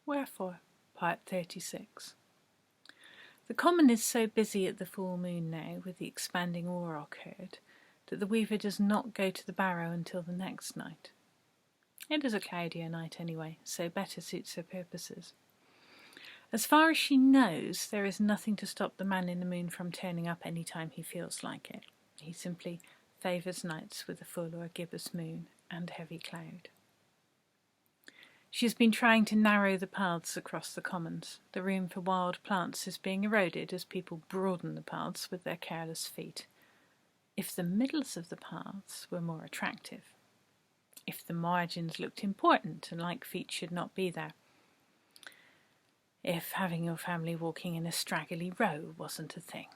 Wherefore, Part 36. The common is so busy at the full moon now with the expanding auroch herd that the weaver does not go to the barrow until the next night. It is a cloudier night anyway, so better suits her purposes. As far as she knows, there is nothing to stop the man in the moon from turning up any time he feels like it. He simply favours nights with a full or gibbous moon and heavy cloud. She has been trying to narrow the paths across the commons. The room for wild plants is being eroded as people broaden the paths with their careless feet. If the middles of the paths were more attractive, if the margins looked important and like feet should not be there, if having your family walking in a straggly row wasn't a thing,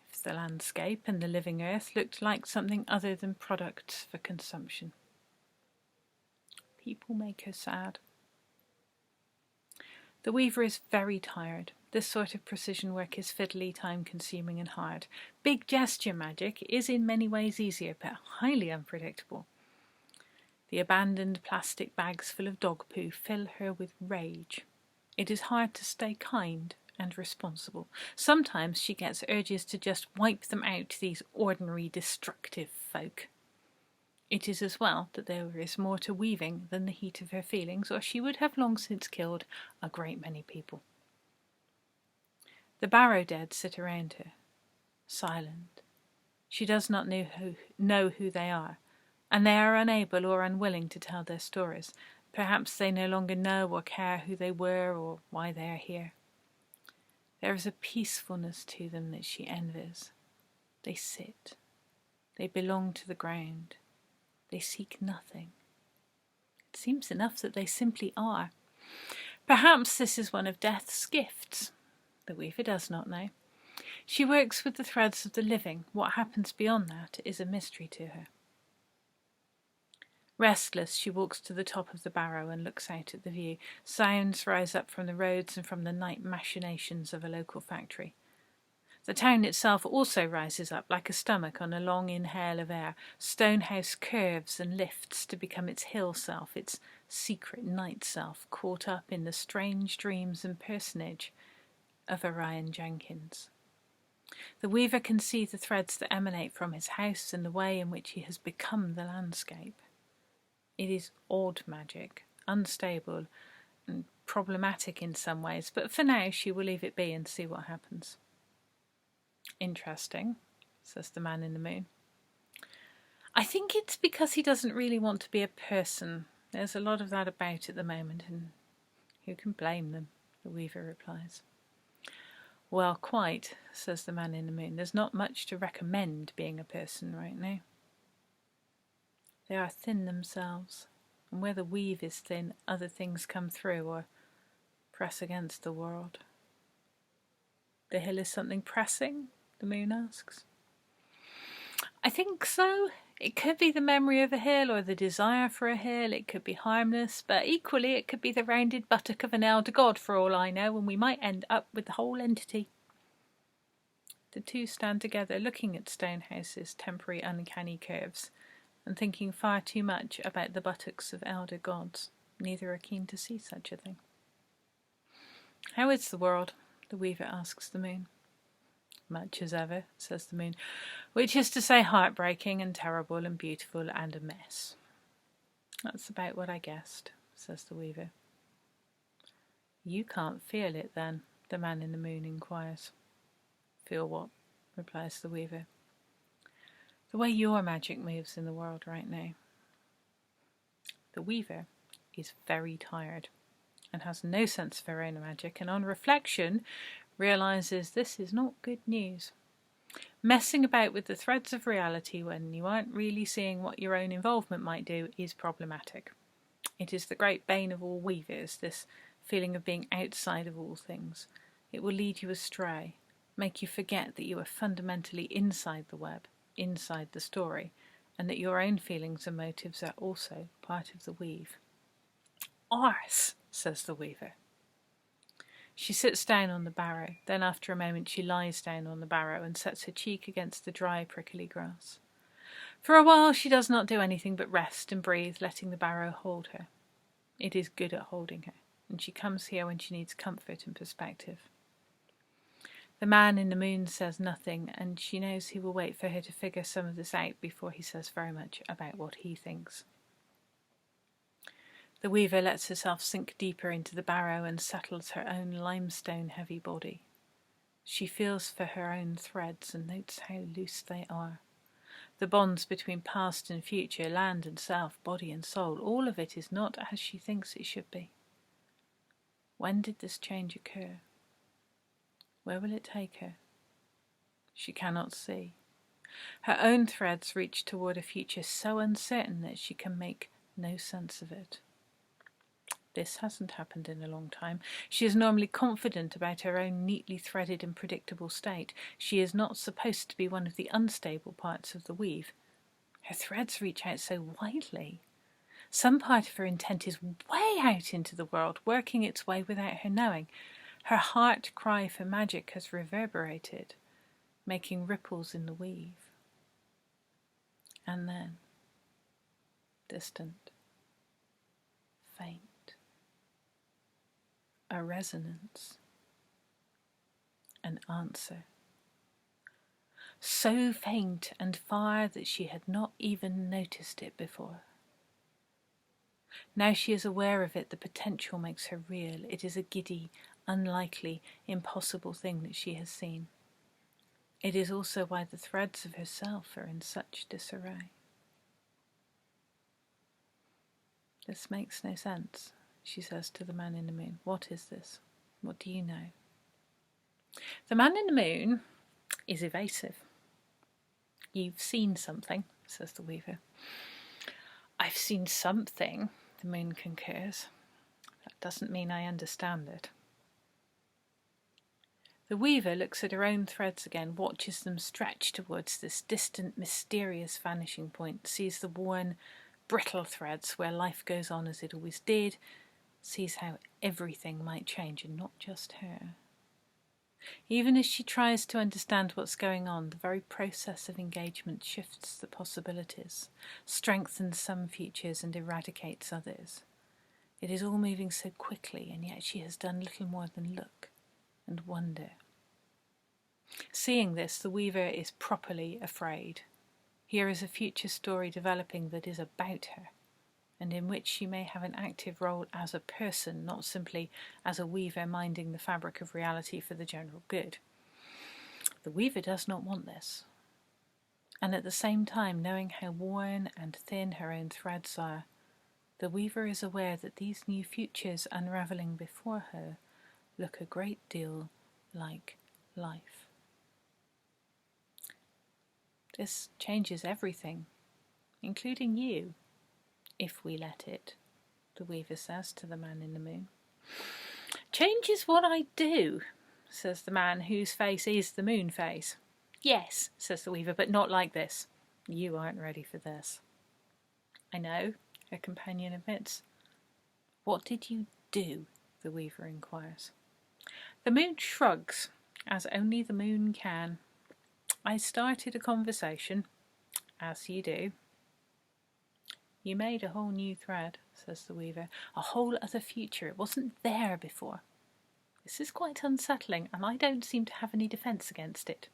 if the landscape and the living earth looked like something other than products for consumption. People make her sad. The weaver is very tired. This sort of precision work is fiddly, time-consuming and hard. Big gesture magic is in many ways easier, but highly unpredictable. The abandoned plastic bags full of dog poo fill her with rage. It is hard to stay kind and responsible. Sometimes she gets urges to just wipe them out, these ordinary destructive folk. It is as well that there is more to weaving than the heat of her feelings, or she would have long since killed a great many people. The barrow dead sit around her, silent. She does not know who they are, and they are unable or unwilling to tell their stories. Perhaps they no longer know or care who they were or why they are here. There is a peacefulness to them that she envies. They sit. They belong to the ground. They seek nothing. It seems enough that they simply are. Perhaps this is one of death's gifts. The weaver does not know. She works with the threads of the living. What happens beyond that is a mystery to her. Restless, she walks to the top of the barrow and looks out at the view. Sounds rise up from the roads and from the night machinations of a local factory. The town itself also rises up like a stomach on a long inhale of air. Stonehouse curves and lifts to become its hill self, its secret night self, caught up in the strange dreams and personage of Orion Jenkins. The weaver can see the threads that emanate from his house and the way in which he has become the landscape. It is odd magic, unstable and problematic in some ways, but for now she will leave it be and see what happens. Interesting, says the man in the moon. I think it's because he doesn't really want to be a person. There's a lot of that about at the moment, and who can blame them? The weaver replies. Well, quite, says the man in the moon. There's not much to recommend being a person right now. They are thin themselves, and where the weave is thin, other things come through or press against the world. The hill is something pressing? The moon asks. I think so. It could be the memory of a hill or the desire for a hill. It could be harmless, but equally it could be the rounded buttock of an elder god for all I know, and we might end up with the whole entity. The two stand together looking at Stonehouse's temporary uncanny curves and thinking far too much about the buttocks of elder gods. Neither are keen to see such a thing. How is the world? The weaver asks the moon. Much as ever, says the moon, which is to say heartbreaking and terrible and beautiful and a mess. That's about what I guessed, says the weaver. You can't feel it then, the man in the moon inquires. Feel what? Replies the weaver. The way your magic moves in the world right now. The weaver is very tired and has no sense of her own magic, and on reflection realises this is not good news. Messing about with the threads of reality when you aren't really seeing what your own involvement might do is problematic. It is the great bane of all weavers, this feeling of being outside of all things. It will lead you astray, make you forget that you are fundamentally inside the web, inside the story, and that your own feelings and motives are also part of the weave. Arse, says the weaver. She sits down on the barrow, then after a moment she lies down on the barrow and sets her cheek against the dry, prickly grass. For a while she does not do anything but rest and breathe, letting the barrow hold her. It is good at holding her. and she comes here when she needs comfort and perspective. The man in the moon says nothing, and she knows he will wait for her to figure some of this out before he says very much about what he thinks. The weaver lets herself sink deeper into the barrow and settles her own limestone-heavy body. She feels for her own threads and notes how loose they are. The bonds between past and future, land and self, body and soul, all of it is not as she thinks it should be. When did this change occur? Where will it take her? She cannot see. Her own threads reach toward a future so uncertain that she can make no sense of it. This hasn't happened in a long time. She is normally confident about her own neatly threaded and predictable state. She is not supposed to be one of the unstable parts of the weave. Her threads reach out so widely. Some part of her intent is way out into the world, working its way without her knowing. Her heart cry for magic has reverberated, making ripples in the weave. And then, distant, faint, a resonance, an answer. So faint and far that she had not even noticed it before. Now she is aware of it, the potential makes her real. It is a giddy, unlikely, impossible thing that she has seen. It is also why the threads of herself are in such disarray. This makes no sense, she says to the man in the moon. What is this? What do you know? The man in the moon is evasive. You've seen something, says the weaver. I've seen something, the moon concurs. That doesn't mean I understand it. The weaver looks at her own threads again, watches them stretch towards this distant, mysterious vanishing point, sees the worn, brittle threads where life goes on as it always did, sees how everything might change, and not just her. Even as she tries to understand what's going on, the very process of engagement shifts the possibilities, strengthens some futures and eradicates others. It is all moving so quickly, and yet she has done little more than look and wonder. Seeing this, the weaver is properly afraid. Here is a future story developing that is about her, and in which she may have an active role as a person, not simply as a weaver minding the fabric of reality for the general good. The weaver does not want this. And at the same time, knowing how worn and thin her own threads are, the weaver is aware that these new futures unravelling before her look a great deal like life. This changes everything, including you, if we let it, the weaver says to the man in the moon. Change is what I do, says the man whose face is the moon face. Yes, says the weaver, but not like this. You aren't ready for this. I know, her companion admits. What did you do? The weaver inquires. The moon shrugs, as only the moon can. I started a conversation, as you do. You made a whole new thread, says the weaver, a whole other future. It wasn't there before. This is quite unsettling, and I don't seem to have any defence against it.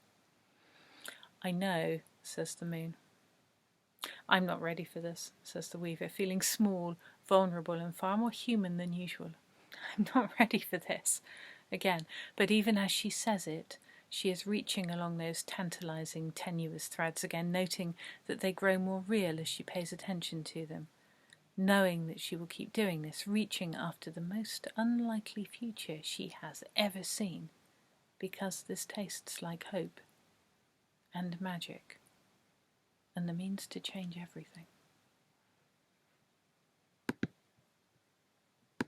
I know, says the moon. I'm not ready for this, says the weaver, feeling small, vulnerable, and far more human than usual. I'm not ready for this. Again, but even as she says it, she is reaching along those tantalising, tenuous threads again, noting that they grow more real as she pays attention to them, knowing that she will keep doing this, reaching after the most unlikely future she has ever seen, because this tastes like hope and magic and the means to change everything.